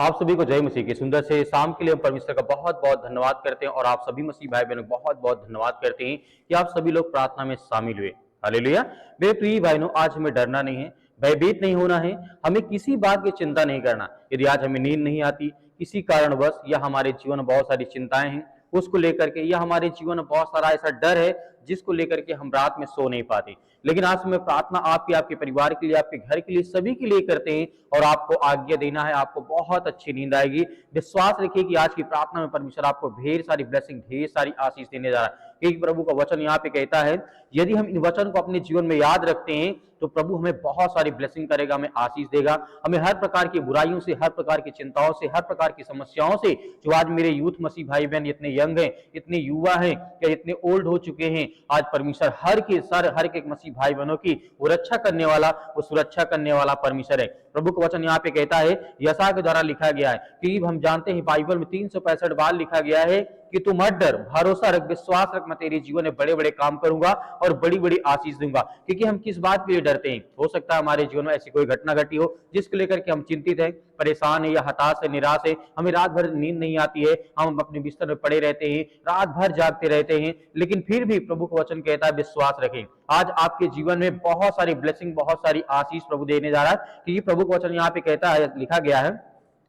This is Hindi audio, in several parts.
आप सभी को जय मसीह की सुंदर से शाम के लिए हम परमेश्वर का बहुत बहुत धन्यवाद करते हैं और आप सभी मसीह भाई बहनों को बहुत बहुत धन्यवाद करते हैं कि आप सभी लोग प्रार्थना में शामिल हुए। हालेलुया। मेरे प्रिय भाइयों, आज हमें डरना नहीं है, भयभीत नहीं होना है, हमें किसी बात की चिंता नहीं करना। यदि आज हमें नींद नहीं आती किसी कारणवश या हमारे जीवन में बहुत सारी चिंताएं हैं उसको लेकर के, या हमारे जीवन में बहुत सारा ऐसा डर है जिसको लेकर के हम रात में सो नहीं पाते, लेकिन आज मैं प्रार्थना आपकी, आपके परिवार के लिए, आपके घर के लिए, सभी के लिए करते हैं और आपको आज्ञा देना है, आपको बहुत अच्छी नींद आएगी। विश्वास रखिए कि आज की प्रार्थना में परमेश्वर आपको ढेर सारी ब्लेसिंग, ढेर सारी आशीष देने जा रहा है। क्योंकि प्रभु का वचन यहाँ पे कहता है यदि हम इन वचन को अपने जीवन में याद रखते हैं तो प्रभु हमें बहुत सारी ब्लेसिंग करेगा, हमें आशीष देगा, हमें हर प्रकार की बुराइयों से, हर प्रकार की चिंताओं से, हर प्रकार की समस्याओं से, जो आज मेरे यूथ मसीह भाई बहन इतने यंग हैं, इतने युवा हैं या इतने ओल्ड हो चुके हैं, आज परमेश्वर हर एक मसीह भाई बहनों की वो रक्षा करने वाला, वो सुरक्षा करने वाला परमेश्वर है। प्रभु का वचन यहाँ पे कहता है, यशायाह के द्वारा लिखा गया है कि हम जानते हैं बाइबल में 365 बार लिखा गया है कि तू मत डर, भरोसा रख, विश्वास रख, मैं तेरे जीवन में बड़े बड़े काम करूंगा और बड़ी बड़ी आशीष दूंगा। क्योंकि हम किस बात के लिए डरते हैं? हो सकता है हमारे जीवन में ऐसी कोई घटना घटी हो जिसको लेकर के हम चिंतित हैं, परेशान है या हताश है, निराश है, हमें रात भर नींद नहीं आती है, हम अपने बिस्तर में पड़े रहते हैं, रात भर जागते रहते हैं, लेकिन फिर भी प्रभु का वचन कहता है विश्वास रखें। आज आपके जीवन में बहुत सारी ब्लेसिंग, बहुत सारी आशीष प्रभु देने जा रहा है। क्योंकि प्रभु का वचन यहाँ पे कहता है, लिखा गया है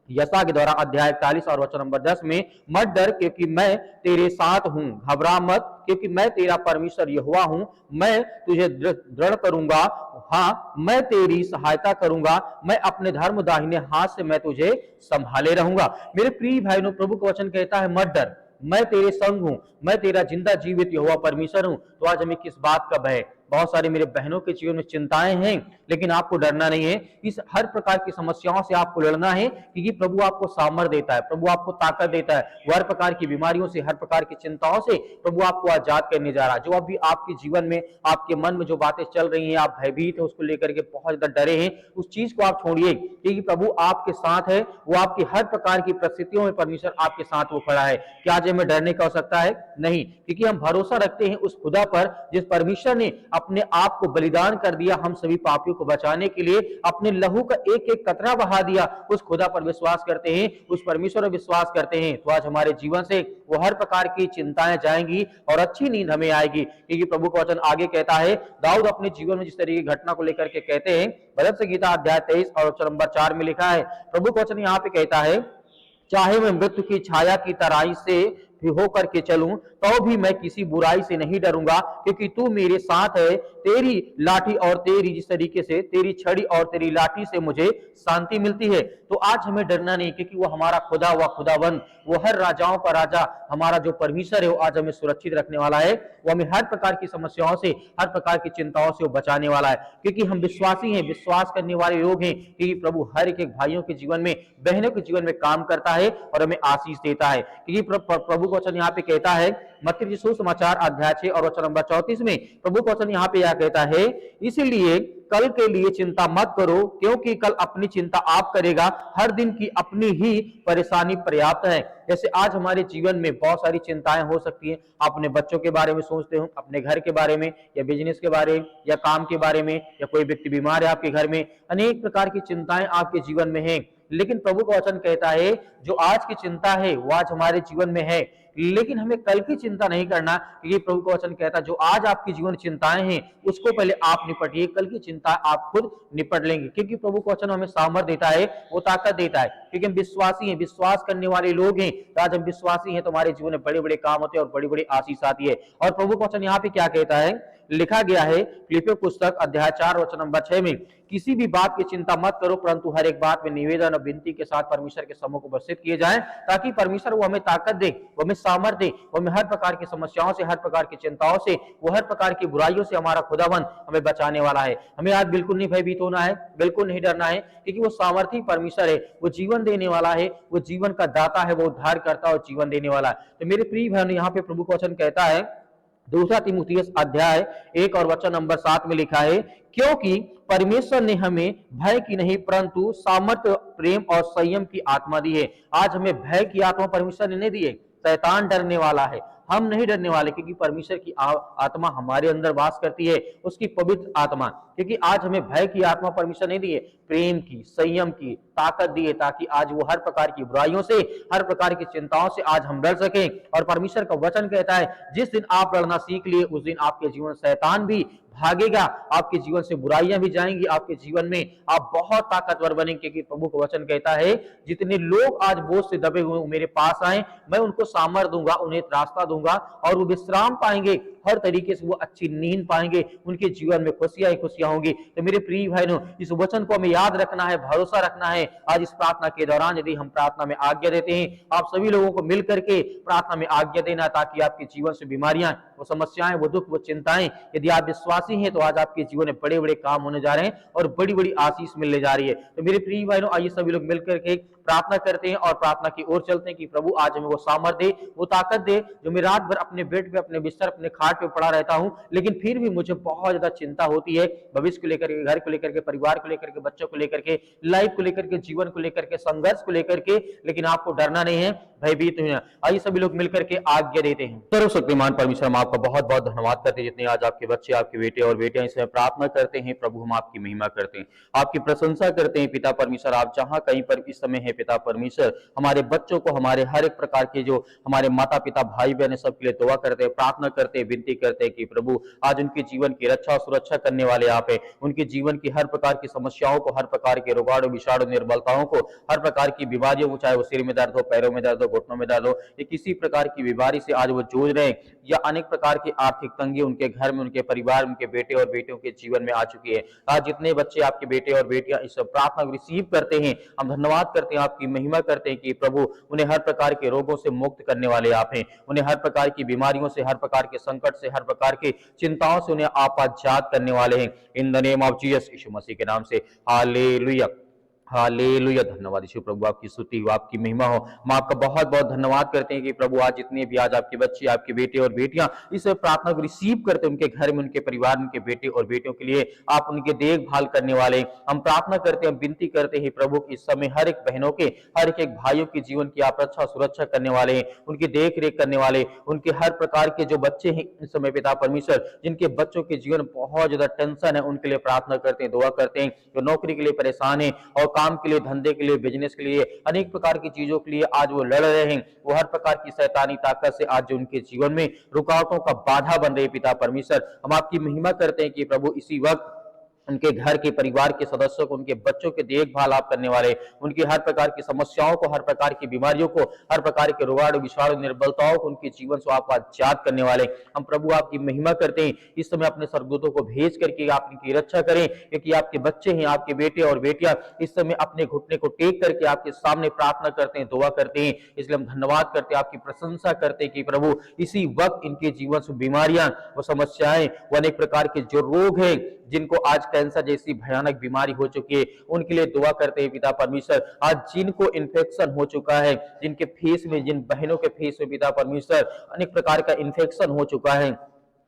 यशायाह के द्वारा अध्याय 41 और वचन नंबर 10 में, मत डर क्योंकि मैं तेरे साथ हूं, घबरा मत क्योंकि मैं तेरा परमेश्वर यहोवा हूं, मैं तुझे दृढ़ करूंगा, हाँ मैं तेरी सहायता करूंगा, मैं अपने धर्म दाहिने हाथ से मैं तुझे संभाले रहूंगा। मेरे प्रिय भाइयों, प्रभु का वचन कहता है मत डर, मैं तेरे संग हूं, मैं तेरा जिंदा जीवित यहोवा परमेश्वर हूं। तो आज हमें किस बात का भय? बहुत सारे मेरे बहनों के जीवन में चिंताएं हैं, लेकिन आपको डरना नहीं है। इस हर प्रकार की समस्याओं से आपको लड़ना है, क्योंकि प्रभु आपको सामर्थ देता है, प्रभु आपको ताकत देता है। वो हर प्रकार की बीमारियों से, हर प्रकार की चिंताओं से प्रभु आपको आजाद करने जा रहा है। जो अभी आपके जीवन में, आपके मन में जो बातें चल रही हैं, आप भयभीत है उसको लेकर के बहुत ज्यादा डरे हैं, उस चीज को आप छोड़िए, क्योंकि प्रभु आपके साथ है। वो आपकी हर प्रकार की परिस्थितियों में परमेश्वर आपके साथ वो खड़ा है। क्या आज हमें डरने का हो सकता है? नहीं, क्योंकि हम भरोसा रखते हैं उस खुदा पर जिस परमेश्वर ने अपने आप को बलिदान कर दिया हम सभी पापियों को बचाने के लिए, अपने लहू का एक एक कतरा बहा दिया। उस खुदा पर विश्वास करते हैं, उस परमेश्वर पर विश्वास करते हैं, तो आज हमारे जीवन से वो हर प्रकार की चिंताएं जाएंगी और अच्छी नींद हमें आएगी। क्योंकि प्रभु का वचन आगे कहता है, दाऊद अपने जीवन में जिस तरह की घटना को लेकर के कहते हैं, भजन संहिता अध्याय 23 और वचन नंबर 4 में लिखा है, प्रभु का वचन यहाँ पे कहता है, चाहे मैं मृत्यु की छाया की तराई से भी होकर के चलूं तो भी मैं किसी बुराई से नहीं डरूंगा, क्योंकि तू मेरे साथ है, तेरी लाठी और तेरी, जिस तरीके से तेरी छड़ी और तेरी लाठी से मुझे शांति मिलती है। तो आज हमें डरना नहीं, क्योंकि वो हमारा खुदा हुआ खुदावन, वो हर राजाओं का राजा, हमारा जो परमेश्वर है, वो आज हमें सुरक्षित रखने वाला है। वो हमें हर प्रकार की समस्याओं से, हर प्रकार की चिंताओं से वो बचाने वाला है, क्योंकि हम विश्वासी हैं, विश्वास करने वाले लोग हैं, क्योंकि प्रभु हर एक भाइयों के जीवन में, बहनों के जीवन में काम करता है और हमें आशीष देता है। क्योंकि प्रभु का वचन यहाँ पे कहता है, मत्ती रचित सुसमाचार अध्याय 6 और वचन नंबर 34 में प्रभु का वचन यहाँ पे यह कहता है, इसीलिए कल के लिए चिंता मत करो, क्योंकि कल अपनी चिंता आप करेगा, हर दिन की अपनी ही परेशानी पर्याप्त है। जैसे आज हमारे जीवन में बहुत सारी चिंताएं हो सकती हैं, आप अपने बच्चों के बारे में सोचते हो, अपने घर के बारे में, या बिजनेस के बारे में, या काम के बारे में, या कोई व्यक्ति बीमार है आपके घर में, अनेक प्रकार की चिंताएं आपके जीवन में हैं। लेकिन प्रभु का वचन कहता है, जो आज की चिंता है वो आज हमारे जीवन में है, लेकिन हमें कल की चिंता नहीं करना। क्योंकि प्रभु का वचन कहता है, जो आज आपकी जीवन चिंताएं हैं उसको पहले आप निपटिए, कल की चिंता आप खुद निपट लेंगे। क्योंकि प्रभु का वचन हमें सामर्थ देता है, वो ताकत देता है, क्योंकि हम विश्वासी हैं, विश्वास करने वाले लोग हैं। आज हम विश्वासी हैं तो हमारे जीवन में बड़े बड़े काम होते हैं और बड़ी बड़ी आशीष आती है। और प्रभु का वचन यहाँ पे क्या कहता है, लिखा गया है फिलिप्पियों पुस्तक अध्याय 4 वचन नंबर 6 में, किसी भी बात की चिंता मत करो, परंतु हर एक बात में निवेदन और विनती के साथ परमेश्वर के सम्मुख उपस्थित किए जाएं, ताकि परमेश्वर वो हमें ताकत दे, वो हमें सामर्थ दे, वो हमें हर प्रकार की समस्याओं से, हर प्रकार की चिंताओं से, वो हर प्रकार की बुराइयों से हमारा खुदावन हमें बचाने वाला है। हमें आज बिल्कुल नहीं भयभीत होना है, बिल्कुल नहीं डरना है, क्योंकि वो सामर्थी परमेश्वर है, वो जीवन देने वाला है, वो जीवन का दाता है, वो उद्धार करता और जीवन देने वाला है। तो मेरे प्रिय भाइयों, यहाँ पे प्रभु का वचन कहता है, दूसरा तीमुथियुस अध्याय 1 और वचन नंबर 7 में लिखा है, क्योंकि परमेश्वर ने हमें भय की नहीं परंतु सामर्थ्य, प्रेम और संयम की आत्मा दी है। आज हमें भय की आत्मा परमेश्वर ने नहीं दी है, शैतान डरने वाला है, हम नहीं डरने वाले, क्योंकि परमेश्वर की आत्मा हमारे अंदर वास करती है, उसकी पवित्र आत्मा। क्योंकि आज हमें भय की आत्मा परमेश्वर नहीं दी है, प्रेम की, संयम की ताकत दी है, ताकि आज वो हर प्रकार की बुराइयों से, हर प्रकार की चिंताओं से आज हम लड़ सकें। और परमेश्वर का वचन कहता है, जिस दिन आप लड़ना सीख लिए उस दिन आपके जीवन शैतान भी भागेगा, आपके जीवन से बुराइयां भी जाएंगी, आपके जीवन में आप बहुत ताकतवर बनेंगे। क्योंकि प्रभु का वचन कहता है, जितने लोग आज बोझ से दबे हुए मेरे पास आए, मैं उनको सामर्थ दूंगा, उन्हें रास्ता दूंगा और वो विश्राम पाएंगे, हर तरीके से वो अच्छी नींद पाएंगे, उनके जीवन में खुशियां ही खुशियां होंगी। तो मेरे प्रिय भाइयों, इस वचन को हमें याद रखना है, भरोसा रखना है। आज इस प्रार्थना के दौरान यदि हम प्रार्थना में आज्ञा देते हैं, आप सभी लोगों को मिल करके प्रार्थना में आज्ञा देना, ताकि आपके जीवन से बीमारियां, वो समस्याएं, वो दुख, वो चिंताएं, यदि आप विश्वासी हैं तो आज आपके जीवन में बड़े बड़े काम होने जा रहे हैं और बड़ी बड़ी आशीष मिलने जा रही है। तो मेरे प्रिय भाइयों, आइए सभी लोग मिलकर के प्रार्थना करते हैं और प्रार्थना की ओर चलते हैं कि प्रभु आज हमें वो सामर्थ दे, वो ताकत दे, जो मैं रात भर अपने बेड पे, अपने बिस्तर, अपने खाट पे पड़ा रहता हूं, लेकिन फिर भी मुझे बहुत ज्यादा चिंता होती है, भविष्य को लेकर के, घर को लेकर के, परिवार को लेकर के, बच्चों को लेकर के, लाइफ को लेकर के, जीवन को लेकर के, संघर्ष को लेकर के, लेकिन आपको डरना नहीं है, भयभीत नहीं है। आइए सभी लोग मिलकर के आज्ञा देते हैं। सर्वशक्तिमान परमेश्वर, हम आपका बहुत बहुत धन्यवाद करते हैं, जितने आज आपके बच्चे, आपके बेटे और बेटियां इसमें प्रार्थना करते हैं। प्रभु हम आपकी महिमा करते हैं, आपकी प्रशंसा करते हैं। पिता परमेश्वर, आप जहां कहीं पर इस समय है पिता परमेश्वर, हमारे बच्चों को, हमारे हर एक प्रकार के जो हमारे माता पिता, भाई बहन, सबके लिए दुआ करते हैं, प्रार्थना करते हैं, विनती करते हैं कि प्रभु आज उनके जीवन की रक्षा सुरक्षा करने वाले आप हैं। उनके जीवन की हर प्रकार की समस्याओं को, हर प्रकार के रोगाणु विषाणु निर्बलताओं को, हर प्रकार की बीमारियों को, चाहे वो सिर में दर्द हो, पैरों में दर्द हो, घुटनों में दर्द हो, या किसी प्रकार की बीमारी से आज वो जूझ रहे हैं, या अनेक प्रकार की आर्थिक तंगी उनके घर में, उनके परिवार, उनके बेटे और बेटियों के जीवन में आ चुकी है। आज जितने बच्चे आपके बेटे और बेटियां इस प्रार्थना को रिसीव करते हैं, हम धन्यवाद करते हैं, आपकी महिमा करते हैं कि प्रभु उन्हें हर प्रकार के रोगों से मुक्त करने वाले आप हैं, उन्हें हर प्रकार की बीमारियों से, हर प्रकार के संकट से, हर प्रकार की चिंताओं से उन्हें आप आजाद करने वाले हैं। In the name of Jesus, यीशु मसीह के नाम से, हालेलुया, हालेलुया। धन्यवाद यीशु प्रभु, आपकी स्तुति हो, आपकी महिमा हो। हम आपका बहुत बहुत धन्यवाद करते हैं कि प्रभु आज जितने भी आज आपके बच्चे, आपके बेटे और बेटियां इस प्रार्थना को रिसीव करते हैं, उनके घर में, उनके परिवार में, उनके बेटे और बेटियों के लिए आप उनके देखभाल करने वाले, हम प्रार्थना करते हैं, विनती करते हैं प्रभु कि इस समय हर एक बहनों के, हर एक भाइयों के जीवन की आप रक्षा सुरक्षा करने वाले हैं, उनकी देख रेख करने वाले, उनके हर प्रकार के जो बच्चे हैं इस समय पिता परमेश्वर, जिनके बच्चों के जीवन बहुत ज्यादा टेंशन है, उनके लिए प्रार्थना करते हैं, दुआ करते हैं, जो नौकरी के लिए परेशान है और काम के लिए, धंधे के लिए, बिजनेस के लिए, अनेक प्रकार की चीजों के लिए आज वो लड़ रहे हैं, वो हर प्रकार की शैतानी ताकत से आज जो उनके जीवन में रुकावटों का बाधा बन रही है पिता परमेश्वर, हम आपकी महिमा करते हैं कि प्रभु इसी वक्त उनके घर के, परिवार के सदस्यों को, उनके बच्चों के देखभाल आप करने वाले, उनकी हर प्रकार की समस्याओं को, हर प्रकार की बीमारियों को, हर प्रकार के रोगाणु विषाणु निर्बलताओं को उनके जीवन से आप आजाद करने वाले, हम प्रभु आपकी महिमा करते हैं। इस समय अपने स्वर्गदूतों को भेज करके आप इनकी रक्षा करें, क्योंकि आपके बच्चे हैं, आपके बेटे और बेटियां इस समय अपने घुटने को टेक करके आपके सामने प्रार्थना करते हैं, दुआ करते हैं। इसलिए हम धन्यवाद करते हैं, आपकी प्रशंसा करते हैं कि प्रभु इसी वक्त इनके जीवन से बीमारियां, वो समस्याएं, वो अनेक प्रकार के जो रोग हैं, जिनको आज कैंसर जैसी भयानक बीमारी हो चुकी है, उनके लिए दुआ करते हैं पिता परमेश्वर। आज जिनको इन्फेक्शन हो चुका है, जिनके फेस में, जिन बहनों के फेस में पिता परमेश्वर अनेक प्रकार का इन्फेक्शन हो चुका है,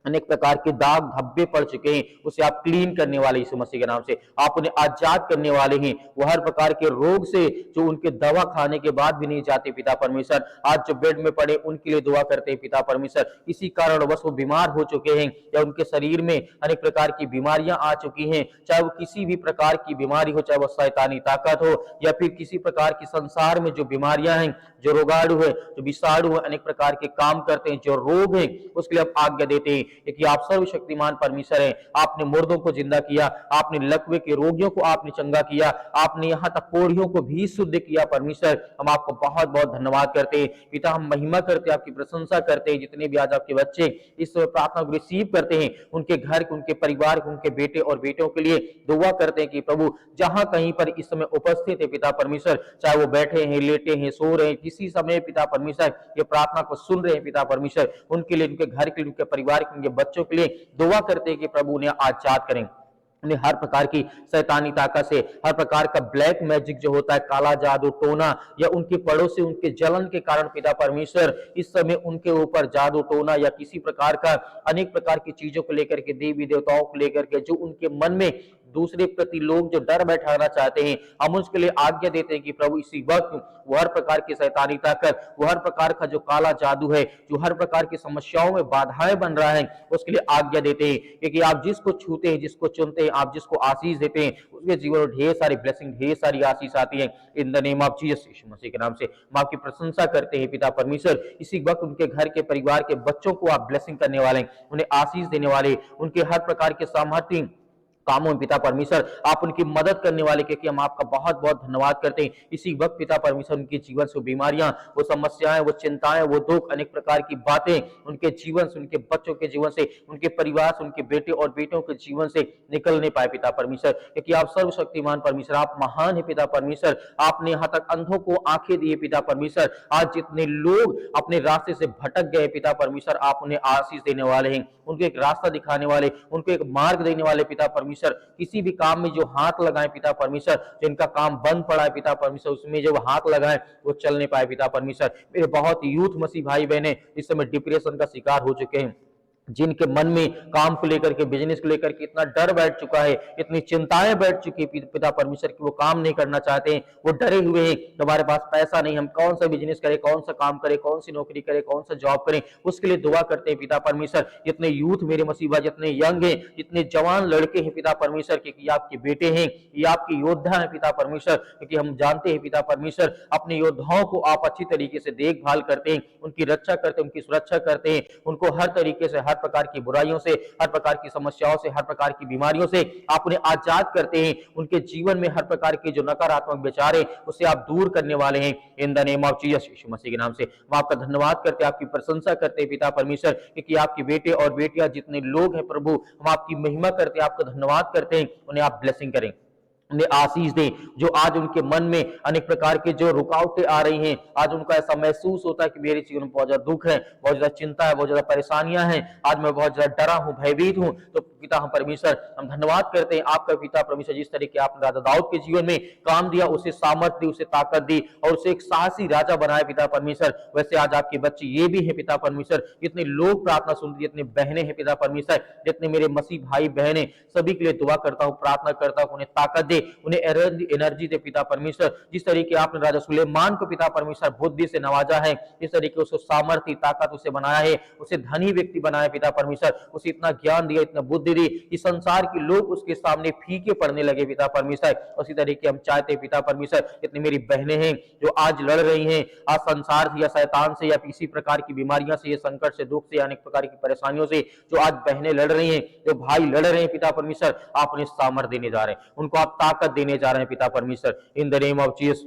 अनेक प्रकार के दाग धब्बे पड़ चुके हैं, उसे आप क्लीन करने वाले यीशु मसीह के नाम से, आप उन्हें आजाद करने वाले हैं। वो हर प्रकार के रोग से जो उनके दवा खाने के बाद भी नहीं जाते पिता परमेश्वर, आज जो बेड में पड़े उनके लिए दुआ करते हैं पिता परमेश्वर, इसी कारणवश वो बीमार हो चुके हैं या उनके शरीर में अनेक प्रकार की बीमारियां आ चुकी हैं, चाहे वो किसी भी प्रकार की बीमारी हो, चाहे वो शैतानी ताकत हो या फिर किसी प्रकार की संसार में जो बीमारियां हैं, जो रोगाणु है, जो विषाणु है, अनेक प्रकार के काम करते हैं, जो रोग है, उसके लिए आप आज्ञा देते हैं कि आप सर्वशक्तिमान परमेश्वर हैं। आपने मुर्दों को जिंदा किया, आपने लकवे के रोगियों को आपने चंगा किया, आपने यहाँ तक कोढ़ियों को भी शुद्ध किया परमेश्वर। हम आपको बहुत बहुत धन्यवाद करते हैं पिता, हम महिमा करते हैं, आपकी प्रशंसा करते हैं। जितने भी आज आपके बच्चे इस प्रार्थना को रिसीव करते हैं, उनके घर के, उनके परिवार के, उनके बेटे और बेटियों के लिए दुआ करते हैं कि प्रभु जहां कहीं पर इस समय उपस्थित है पिता परमेश्वर, चाहे वो बैठे हैं, लेटे हैं, सो रहे हैं, किसी समय पिता परमेश्वर ये प्रार्थना को सुन रहे हैं पिता परमेश्वर, उनके लिए, उनके घर के लिए, उनके परिवार के, उनके बच्चों के लिए दुआ करते हैं कि प्रभु उन्हें आजाद करें, उन्हें हर प्रकार की शैतानी ताकत से, हर प्रकार का ब्लैक मैजिक जो होता है, काला जादू टोना, या उनके पड़ोसी उनके जलन के कारण पिता परमेश्वर इस समय उनके ऊपर जादू टोना या किसी प्रकार का अनेक प्रकार की चीजों को लेकर के, देवी देवताओं को लेकर के जो उनके मन में दूसरे प्रति लोग जो डर बैठाना चाहते हैं, हम उसके लिए आज्ञा देते हैं कि प्रभु इसी वक्त वो हर प्रकार की शैतानी ताकत, वो हर प्रकार का जो काला जादू है, जो हर प्रकार की समस्याओं में बाधाएं बन रहा है, उसके लिए आज्ञा देते हैं, क्योंकि आप जिसको छूते हैं, जिसको चुनते हैं, आप जिसको आशीष देते हैं, उसके जीवन में ढेर सारी ब्लेसिंग, ढेर सारी आशीष आती है। In the name of Jesus, यीशु मसीह के नाम से हम आपकी प्रशंसा करते हैं पिता परमेश्वर। इसी वक्त उनके घर के परिवार के बच्चों को आप ब्लेसिंग करने वाले हैं, उन्हें आशीष देने वाले, उनके हर प्रकार के सामर्थ्य कामों में पिता परमेश्वर आप उनकी मदद करने वाले, क्योंकि हम आपका बहुत बहुत धन्यवाद करते हैं। इसी वक्त पिता परमेश्वर उनके जीवन से बीमारियां, वो समस्याएं, वो चिंताएं, वो दुख, अनेक प्रकार की बातें उनके जीवन से, उनके बच्चों के जीवन से, उनके परिवार से, उनके बेटे और बेटियों के जीवन से निकलने पाए पिता परमेश्वर, क्योंकि आप सर्वशक्तिमान परमेश्वर, आप महान है पिता परमेश्वर। आपने यहाँ तक अंधों को आंखें दी पिता परमेश्वर। आज जितने लोग अपने रास्ते से भटक गए पिता परमेश्वर, आप उन्हें आशीष देने वाले हैं, उनको एक रास्ता दिखाने वाले, उनको एक मार्ग देने वाले पिता परमेश्वर। किसी भी काम में जो हाथ लगाए पिता परमेश्वर, जिनका काम बंद पड़ा है पिता परमेश्वर, उसमें जो हाथ लगाए वो चलने पाए पिता परमेश्वर। मेरे बहुत यूथ मसीह भाई बहने इस समय डिप्रेशन का शिकार हो चुके हैं, जिनके मन में काम को लेकर के, बिजनेस को लेकर के इतना डर बैठ चुका है, इतनी चिंताएं बैठ चुकी है पिता परमेश्वर की, वो काम नहीं करना चाहते हैं, वो डरे हुए हैं, हमारे पास पैसा नहीं, हम कौन सा बिजनेस करें, कौन सा काम करें, कौन सी नौकरी करें, कौन सा जॉब करें। उसके लिए दुआ करते हैं पिता परमेश्वर। जितने यूथ मेरे मसीबा, जितने यंग हैं, जितने जवान लड़के हैं पिता परमेश्वर, क्योंकि आपके बेटे हैं, ये आपके योद्धा हैं पिता परमेश्वर, क्योंकि हम जानते हैं पिता परमेश्वर अपने योद्धाओं को आप अच्छी तरीके से देखभाल करते हैं, उनकी रक्षा करते हैं, उनकी सुरक्षा करते हैं, उनको हर तरीके से, हर प्रकार की बुराइयों से, हर प्रकार की समस्याओं से, हर प्रकार की बीमारियों से आप उन्हें आजाद करते हैं। उनके जीवन में हर प्रकार के जो नकारात्मक विचार है उसे आप दूर करने वाले हैं। In the name of Jesus, यीशु मसीह के नाम से हम आपका धन्यवाद करते हैं, आपकी प्रशंसा करते हैं पिता परमेश्वर, क्योंकि आपके बेटे और बेटियां जितने लोग हैं प्रभु, हम आपकी महिमा करते हैं, आपका धन्यवाद करते हैं। उन्हें आप ब्लेसिंग करें, उन्हें आशीष दें। जो आज उनके मन में अनेक प्रकार के जो रुकावटें आ रही हैं, आज उनको ऐसा महसूस होता है कि मेरे जीवन में बहुत ज्यादा दुख है, बहुत ज्यादा चिंता है, बहुत ज्यादा परेशानियां हैं, आज मैं बहुत ज्यादा डरा हूं, भयभीत हूं, तो पिता हम परमेश्वर हम धन्यवाद करते हैं आपका पिता परमेश्वर, जिस तरीके आपने राजा दाऊद के जीवन में काम दिया, उसे सामर्थ्य दी, उसे ताकत दी और उसे एक साहसी राजा बनाया पिता परमेश्वर। वैसे आज आपके बच्चे ये भी है पिता परमेश्वर, जितने लोग प्रार्थना सुनते, जितने बहनें हैं पिता परमेश्वर, जितने मेरे मसीह भाई बहनें, सभी के लिए दुआ करता हूँ, प्रार्थना करता हूँ, उन्हें ताकत दे, उन्हें एनर्जी दे पिता परमेश्वर। जिस तरीके आपने राजा सुलेमान को पिता परमेश्वर बुद्धि से नवाजा है, जिस तरीके उसको सामर्थ्य, ताकत उसे बनाया है, उसे धनी व्यक्ति बनाया पिता परमेश्वर, उसे इतना ज्ञान दिया, इतना बुद्धि दी कि संसार के लोग उसके सामने फीके पड़ने लगे पिता परमेश्वर। उसी तरीके हम चाहते हैं पिता परमेश्वर, इतनी मेरी बहनें हैं जो आज लड़ रही हैं, आज संसार से या शैतान से या किसी प्रकार की बीमारियां से, संकट से, दुख से, अनेक प्रकार की परेशानियों से, जो आज बहनें लड़ रही हैं, जो भाई लड़ रहे हैं पिता परमेश्वर, आप उन्हें सामर्थ्य देने जा रहे हैं, उनको आप ताकत देने जा रहे हैं पिता परमेश्वर। In the name of Jesus,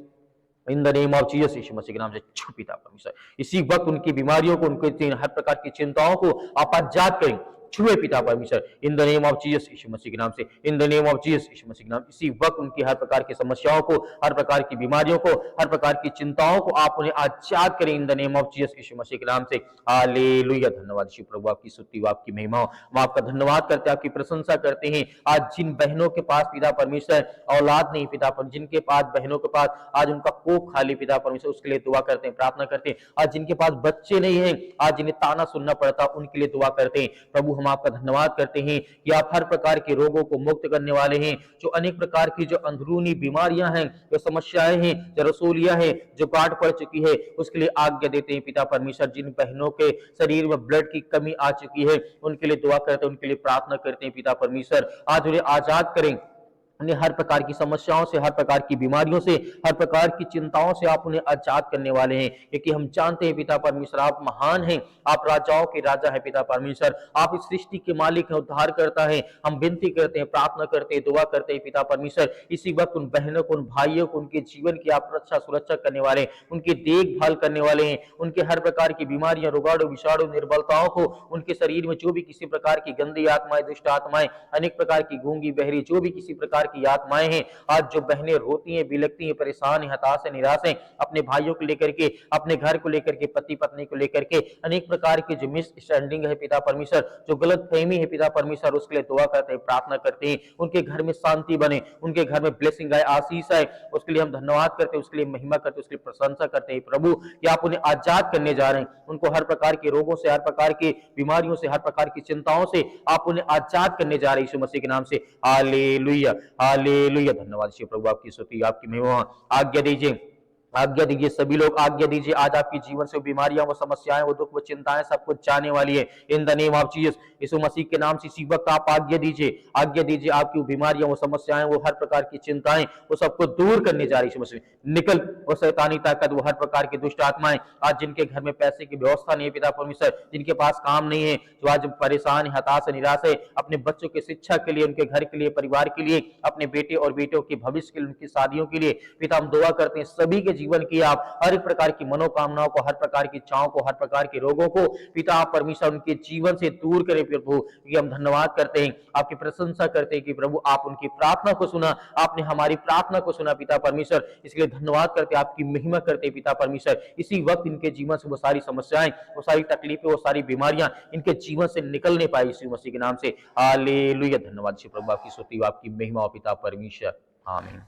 in the name of Jesus, यीशु मसीह के नाम से पिता परमेश्वर इसी वक्त उनकी बीमारियों को, उनके हर प्रकार की चिंताओं को आप आजाद करें, छुए पिता परमेश्वर। In the name of Jesus, यीशु मसीह के नाम से, in the name of Jesus, यीशु मसीह के नाम, इसी वक्त उनकी हर प्रकार की समस्याओं को, हर प्रकार की बीमारियों को, हर प्रकार की चिंताओं को आप उन्हें आजाद करें। In the name of Jesus, यीशु मसीह के नाम से। हालेलुया, धन्यवाद यीशु प्रभु, आपकी स्तुति, आपकी महिमा, हम आपका धन्यवाद करते हैं, आपकी प्रशंसा करते हैं। आज जिन बहनों के पास पिता परमेश्वर औलाद नहीं पिता परमेश्वर, जिनके पास, बहनों के पास आज उनका कोख खाली पिता परमेश्वर, उसके लिए दुआ करते हैं, प्रार्थना करते हैं। आज जिनके पास बच्चे नहीं है, आज जिन्हें ताना सुनना पड़ता, उनके लिए दुआ करते हैं। प्रभु हम आपका धन्यवाद करते हैं कि आप हर प्रकार के रोगों को मुक्त करने वाले हैं, जो अनेक प्रकार की जो अंदरूनी बीमारियां हैं, जो समस्याएं हैं, जो रसोलियां हैं, जो गांठ पड़ चुकी है, उसके लिए आज्ञा देते हैं पिता परमेश्वर। जिन बहनों के शरीर में ब्लड की कमी आ चुकी है, उनके लिए दुआ करते हैं, उनके लिए प्रार्थना करते हैं पिता परमेश्वर। आज उन्हें आजाद करें, उन्हें हर प्रकार की समस्याओं से, हर प्रकार की बीमारियों से, हर प्रकार की चिंताओं से आप उन्हें आजाद करने वाले हैं, क्योंकि हम जानते हैं पिता परमेश्वर आप महान हैं, आप राजाओं के राजा हैं पिता परमेश्वर, आप इस सृष्टि के मालिक हैं, उद्धार करता है। हम विनती करते हैं, प्रार्थना करते हैं, दुआ करते हैं पिता परमेश्वर। इसी वक्त उन बहनों को, उन भाइयों को, उनके जीवन की आप रक्षा सुरक्षा करने वाले, उनकी देखभाल करने वाले हैं, उनके हर प्रकार की बीमारियां, रोगाणु, विषाणु, निर्बलताओं को, उनके शरीर में जो भी किसी प्रकार की गंदी आत्माएं, दुष्ट आत्माएं, अनेक प्रकार की गूंगी बहरी, जो भी किसी प्रकार की आत्माएं हैं, आज जो बहनें रोती हैं, बिलखती हैं, परेशान हैं, हताश हैं, निराश हैं, अपने भाइयों को लेकर के, अपने घर को लेकर के, पति पत्नी को लेकर के अनेक प्रकार की जो मिसअंडरस्टैंडिंग है पिता परमेश्वर, जो गलत फहमी है पिता परमेश्वर, उसके लिए दुआ करते हैं, प्रार्थना करते हैं, उनके घर में शांति बने, उनके घर में ब्लेसिंग आए, आशीष आए, उसके लिए हम धन्यवाद करते हैं, उसके लिए महिमा करते हैं, उसके लिए प्रशंसा करते हैं प्रभु कि आप उन्हें आजाद करने जा रहे हैं, उनको हर प्रकार के रोगों से, हर प्रकार की बीमारियों से, हर प्रकार की चिंताओं से आप उन्हें आजाद करने जा रहे हैं यीशु मसीह के नाम से। Hallelujah, hallelujah. धन्यवाद यीशु प्रभु, आपकी स्तुति, आपकी महिमा। आज्ञा दीजिए, आज्ञा दीजिए, सभी लोग आज्ञा दीजिए। आज आपकी जीवन से बीमारियां, वो समस्याएं, वो दुख, वो चिंताएं सब कुछ जाने वाली है in the name of Jesus. यीशु मसीह के नाम से इसी वक्त आप आज्ञा दीजिए, आज्ञा दीजिए। आपकी बीमारियां, वो समस्याएं, वो हर प्रकार की चिंताएं, वो सबको दूर करने जा रही है यीशु मसीह। निकल वो शैतानी ताकत, वो हर प्रकार की दुष्ट आत्माएं, आज जिनके घर में पैसे की व्यवस्था नहीं है पिता परमेश्वर, जिनके पास काम नहीं है, जो आज परेशान है, हताश है, निराश है, अपने बच्चों की शिक्षा के लिए, उनके घर के लिए, परिवार के लिए, अपने बेटे और बेटियों के भविष्य के लिए, उनकी शादियों के लिए पिता हम दुआ करते हैं, सभी के जीवन की आप हर एक प्रकार की मनोकामनाओं को, हर प्रकार की इच्छाओं को, हर प्रकार के रोगों को पिता आप परमेश्वर उनके जीवन से दूर करें प्रभु। ये हम धन्यवाद करते हैं, आपकी प्रशंसा करते हैं कि प्रभु आप उनकी प्रार्थना को सुना, आपने हमारी प्रार्थना को सुना पिता परमेश्वर, इसलिए धन्यवाद करते हैं, आपकी महिमा करते हैं पिता परमेश्वर। इसी वक्त इनके जीवन से वो सारी समस्याएं, वो सारी तकलीफें, वो सारी बीमारियां इनके जीवन से निकलने पाए यीशु मसीह के नाम से। हालेलुया। धन्यवाद प्रभु, आपकी स्तुति, आपकी महिमा पिता परमेश्वर। आमीन।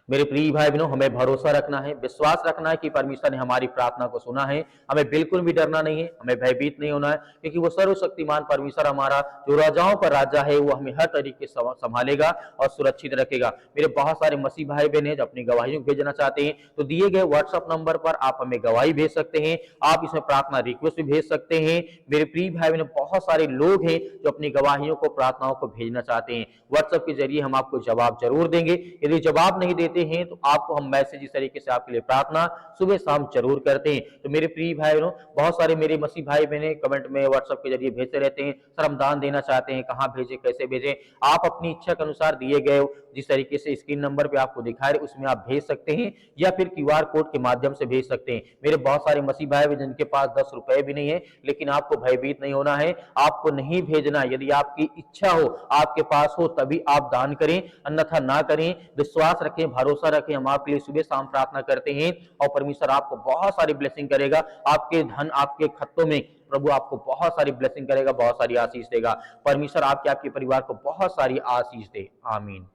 मेरे प्रिय भाई बहनों, हमें भरोसा रखना है, विश्वास रखना है कि परमेश्वर ने हमारी प्रार्थना को सुना है। हमें बिल्कुल भी डरना नहीं है, हमें भयभीत नहीं होना है, क्योंकि वो सर्वशक्तिमान परमेश्वर हमारा जो राजाओं पर राजा है, वो हमें हर तरीके से संभालेगा और सुरक्षित रखेगा। मेरे बहुत सारे मसीह भाई बहन हैं जो अपनी गवाहियों को भेजना चाहते हैं, तो दिए गए व्हाट्सएप नंबर पर आप हमें गवाही भेज सकते हैं, आप इसमें प्रार्थना रिक्वेस्ट भी भेज सकते हैं। मेरे प्रिय भाई बहनों, बहुत सारे लोग हैं जो अपनी गवाहियों को, प्रार्थनाओं को भेजना चाहते हैं। व्हाट्सएप के जरिए हम आपको जवाब जरूर देंगे। यदि जवाब नहीं देते हैं तो आपको हम मैसेज इस तरीके से आपके लिए प्रार्थना सुबह शाम जरूर करते हैं। तो मेरे प्रिय भाई बहनों, बहुत सारे मेरे मसीह भाई बहने कमेंट में व्हाट्सएप के जरिए भेजते रहते हैं, सर हम दान देना चाहते हैं, कहां भेजें, कैसे भेजें। आप अपनी इच्छा के अनुसार दिए गए जिस तरीके से स्क्रीन नंबर पे आपको दिखा रहे उसमें आप भेज सकते हैं, या फिर क्यूआर कोड के माध्यम से भेज सकते हैं। मेरे बहुत सारे मसीह भाई बहन जिनके पास 10 रुपए भी नहीं है, लेकिन आपको भयभीत नहीं होना है, आपको नहीं भेजना। यदि आपकी इच्छा हो, आपके पास हो, तभी आप दान करें, अन्यथा ना करें। विश्वास रखें, भरोसा रखें, हम आपके लिए सुबह शाम प्रार्थना करते हैं और परमेश्वर आपको बहुत सारी ब्लेसिंग करेगा। आपके धन, आपके खत्तों में प्रभु आपको बहुत सारी ब्लेसिंग करेगा, बहुत सारी आशीष देगा। परमेश्वर आपके परिवार को बहुत सारी आशीष दे। आमीन।